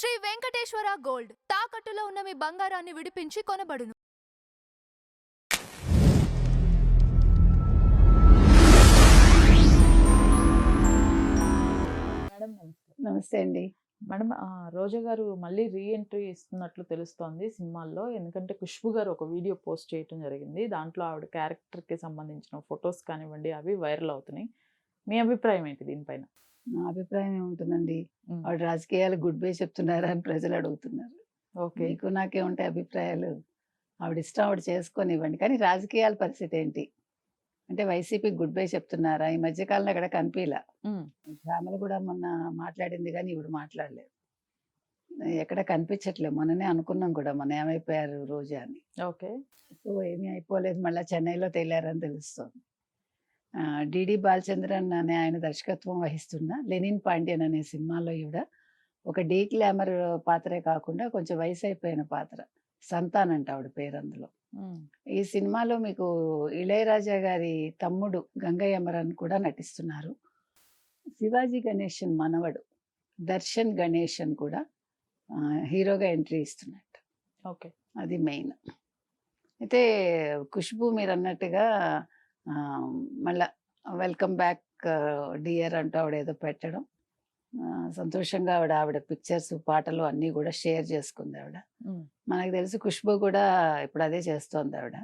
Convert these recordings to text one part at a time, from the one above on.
Shri Venkateswara gold తాకట్టులో ఉన్న మీ బంగారాన్ని విడిపించి కొనబడును. మేడం నమస్తే. నమస్తే అండి. మేడం రోజా గారు మళ్ళీ రీ-ఎంట్రీ ఇస్తున్నట్లు తెలుస్తోంది సినిమాల్లో. ఎందుకంటే 'ఖుష్బు' గారు ఒక వీడియో పోస్ట్ చేయటం జరిగింది. దాంట్లో ఆవిడ క్యారెక్టర్‌కి సంబంధించిన ఫోటోస్ కానివ్వండి అవి వైరల్ అవుతున్నాయి. మీ అభిప్రాయం ఏంటి దీనిపైన? నా అభిప్రాయం ఏముంటుందండి, హ్మ్. ఆవిడ రాజకీయాలకు గుడ్ బై చెప్తున్నారా అని ప్రజలు అడుగుతున్నారు. ఓకే. మీకు నాకేముంటాయి అభిప్రాయాలు? ఆవిడ ఇష్టం ఆవిడ చేసుకొనివ్వండి. కానీ రాజకీయాల పరిస్థితి ఏంటి? అంటే వైసీపీకి గుడ్ బై చెప్తున్నారా? ఈ మధ్య కాలంలో ఎక్కడ కనిపియలా. హ్మ్. శ్యామల కూడా మొన్న మాట్లాడింది గానీ ఈవిడ మాట్లాడలేదు. ఎక్కడ కనిపించట్లేదు. మొన్ననే అనుకున్నాం కూడా మొన్న ఏమైపోయారు రోజా అని. ఓకే. సో ఏమీ అయిపోలేదు. మళ్ళా చెన్నైలో తేలారని తెలుస్తోంది. డిడి బాలచంద్రన్ అనే ఆయన దర్శకత్వం వహిస్తున్న 'లెనిన్ పాండ్యన్' అనే సినిమాలో ఈవిడ ఒక డీ గ్లామర్ పాత్రే కాకుండా కొంచెం వయసు అయిపోయిన పాత్ర. సంతాన్ అంట ఆవిడ పేరు అందులో. హ్మ్. ఈ సినిమాలో మీకు ఇళయరాజా గారి తమ్ముడు గంగయ్య అమరన్ కూడా నటిస్తున్నారు. శివాజీ గణేషన్ మనవడు దర్శన్ గణేషన్ కూడా హీరోగా ఎంట్రీ ఇస్తున్నట్టు. ఓకే. అది మెయిన్. అయితే 'ఖుష్బు' మీరన్నట్టుగా మళ్ళా వెల్కమ్ బ్యాక్ డియర్ అంటూ ఆవిడేదో పెట్టడం. సంతోషంగా ఆవిడ పిక్చర్స్, పాటలు అన్నీ కూడా షేర్ చేసుకుంది ఆవిడ. హ్మ్. మనకు తెలిసి 'ఖుష్బు' కూడా ఇప్పుడు అదే చేస్తోంది ఆవిడ.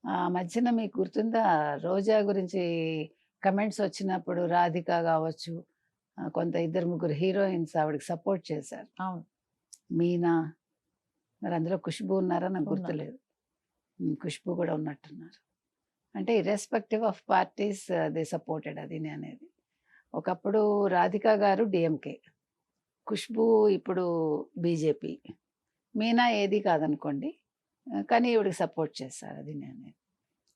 ఆ మధ్యన మీకు గుర్తుందా, రోజా గురించి కమెంట్స్ వచ్చినప్పుడు రాధిక కావచ్చు, కొంత ఇద్దరు ముగ్గురు హీరోయిన్స్ ఆవిడకి సపోర్ట్ చేశారు. అవును. మీనా, మరి అందులో 'ఖుష్బు' ఉన్నారా నాకు ఉన్నారు. గుర్తులేదు. 'ఖుష్బు' కూడా ఉన్నట్టున్నారు. అంటే irrespective of parties they supported అది అనేది. ఒకప్పుడు రాధిక గారు డిఎంకే, 'ఖుష్బు' ఇప్పుడు బీజేపీ, మీనా ఏది కాదనుకోండి. కానీ ఈవిడకి సపోర్ట్ చేశారు అది అనేది.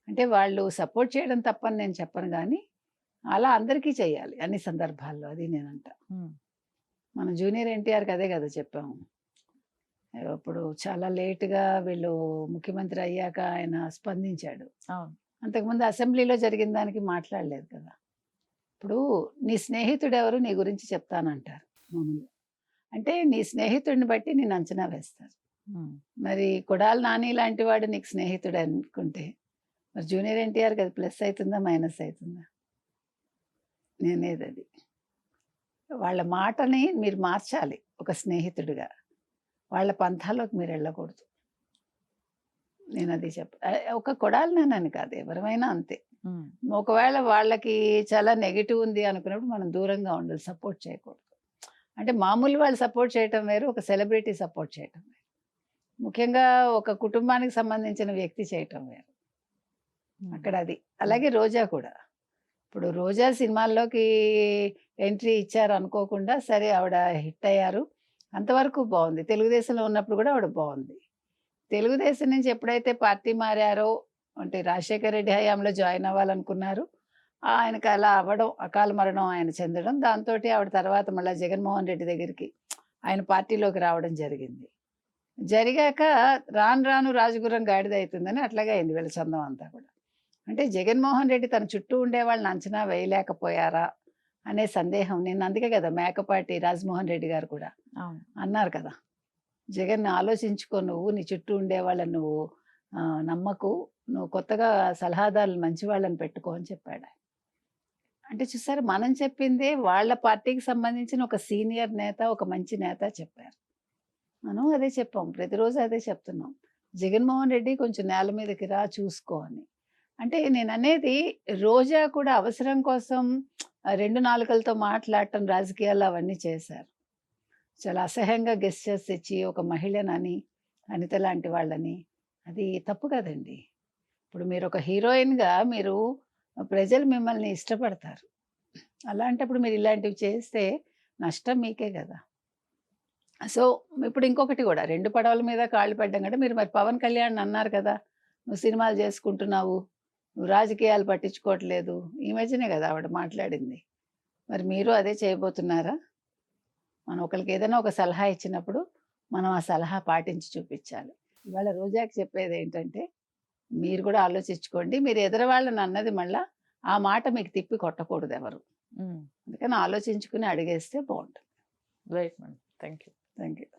అంటే వాళ్ళు సపోర్ట్ చేయడం తప్పని నేను చెప్పను గానీ, అలా అందరికీ చేయాలి అన్ని సందర్భాల్లో అది నేనంటా. హ్మ్. మనం జూనియర్ ఎన్టీఆర్‌కి అదే కదా చెప్పాము. ఇప్పుడు చాలా లేట్‌గా వీళ్ళు ముఖ్యమంత్రి అయ్యాక ఆయన స్పందించాడు. అవును. అంతకుముందు అసెంబ్లీలో జరిగిన దానికి మాట్లాడలేదు కదా! ఇప్పుడు నీ స్నేహితుడెవరు నీ గురించి చెప్తానంటారు మామూలుగా. అంటే నీ స్నేహితుడిని బట్టి నిన్ను అంచనా వేస్తారు. హ్మ్. మరి కొడాలి నాని లాంటి వాడు నీకు స్నేహితుడు అనుకుంటే, మరి జూనియర్ ఎన్టీఆర్‌కి అది ప్లస్ అయితుందా? మైనస్ అయితుందా? నేనేదది. వాళ్ళ మాటని మీరు మార్చాలి ఒక స్నేహితుడిగా. వాళ్ళ పంథాలోకి మీరెళ్ళకూడదు. నేనది ఒక కొడాలి నానని కాదు, ఎవరమైనా అంతే. హ్మ్. ఒకవేళ వాళ్ళకి చాలా నెగెటివ్ ఉంది అనుకున్నప్పుడు మనం దూరంగా ఉండాలి. సపోర్ట్ చేయకూడదు. అంటే మామూలు వాళ్ళు సపోర్ట్ చేయటం వేరు, ఒక సెలబ్రిటీ సపోర్ట్ చేయటం వేరు. ముఖ్యంగా ఒక కుటుంబానికి సంబంధించిన వ్యక్తి చేయటం వేరు. హ్మ్. అక్కడ అది. అలాగే రోజా కూడా. ఇప్పుడు రోజా సినిమాల్లోకి ఎంట్రీ ఇచ్చారు అనుకోకుండా, సరే ఆవిడ హిట్ అయ్యారు. అంతవరకు బావుంది. తెలుగుదేశంలో ఉన్నప్పుడు కూడా ఆవిడ బావుంది. తెలుగుదేశం నుంచి ఎప్పుడైతే పార్టీ మారారో, అంటే రాజశేఖర రెడ్డి హయాంలో జాయిన్ అవ్వాలనుకున్నారు. ఆయనకి అలా అవ్వడం, అకాల మరణం ఆయన చెందడం. దాంతోటి ఆవిడ తర్వాత మళ్ళా జగన్మోహన్ రెడ్డి దగ్గరికి ఆయన పార్టీలోకి రావడం జరిగింది. జరిగాక రాను రాను రాజగుర్రం గాడిదైతుందని అట్లాగే అయింది వీళ్ళ చందం అంతా కూడా. అంటే జగన్మోహన్ రెడ్డి తన చుట్టూ ఉండేవాళ్ళని అంచనా వేయలేకపోయారా అనే సందేహం. నేను అందుకే కదా మేకపాటి రాజమోహన్ రెడ్డి గారు కూడా అవును. అన్నారు కదా, జగన్ ఆలోచించుకో, నువ్వు నీ చుట్టూ ఉండేవాళ్ళని నువ్వు నమ్మకు, నువ్వు కొత్తగా సలహాదారులు మంచి వాళ్ళని పెట్టుకో అని చెప్పాడు ఆయన. అంటే చూసారు, మనం చెప్పిందే వాళ్ళ పార్టీకి సంబంధించిన ఒక సీనియర్ నేత, ఒక మంచి నేత చెప్పారు. మనం అదే చెప్పాం. ప్రతిరోజు అదే చెప్తున్నాం. జగన్మోహన్ రెడ్డి కొంచెం నేల మీదకి రా చూసుకో అని. అంటే నేననేది, రోజా కూడా అవసరం కోసం 2 నాలుకలతో మాట్లాడటం, రాజకీయాల్లో అవన్నీ చేశారు. చాలా అసహ్యంగా గెస్చర్స్ ఇచ్చి ఒక మహిళనని, అనిత లాంటి వాళ్ళని, అది తప్పు కదండీ! ఇప్పుడు మీరొక హీరోయిన్‌గా ప్రజలు మిమ్మల్ని ఇష్టపడతారు. అలాంటప్పుడు మీరు ఇలాంటివి చేస్తే నష్టం మీకే గదా! సో, ఇప్పుడు ఇంకొకటి గూడా, 2 పడవల మీద కాళ్ళు పడ్డం కంటే, మీరు మరి పవన్ కళ్యాణ్ అన్నారు కదా, నువ్వు సినిమాలు చేసుకుంటున్నావు, నువ్వు రాజకీయాలు పట్టించుకోవట్లేదు. ఈ మధ్యనే గదా ఆవిడ మాట్లాడింది. మరి మీరు అదే చేయబోతున్నారా? మనం ఒకళ్ళకి ఏదైనా ఒక సలహా ఇచ్చినప్పుడు, మనం ఆ సలహా పాటించి చూపిచ్చాలి. ఇవాళ రోజాకి చెప్పేదేంటంటే, మీరు కూడా ఆలోచించుకోండి. మీరు ఎదురు వాళ్ళని అన్నది మళ్ళా, ఆ మాట మీకు తిప్పి కొట్టకూడదెవరు. హ్మ్. అందుకని ఆలోచించుకుని అడుగేస్తే బావుంటుంది. Right madam. Thank you. Thank you.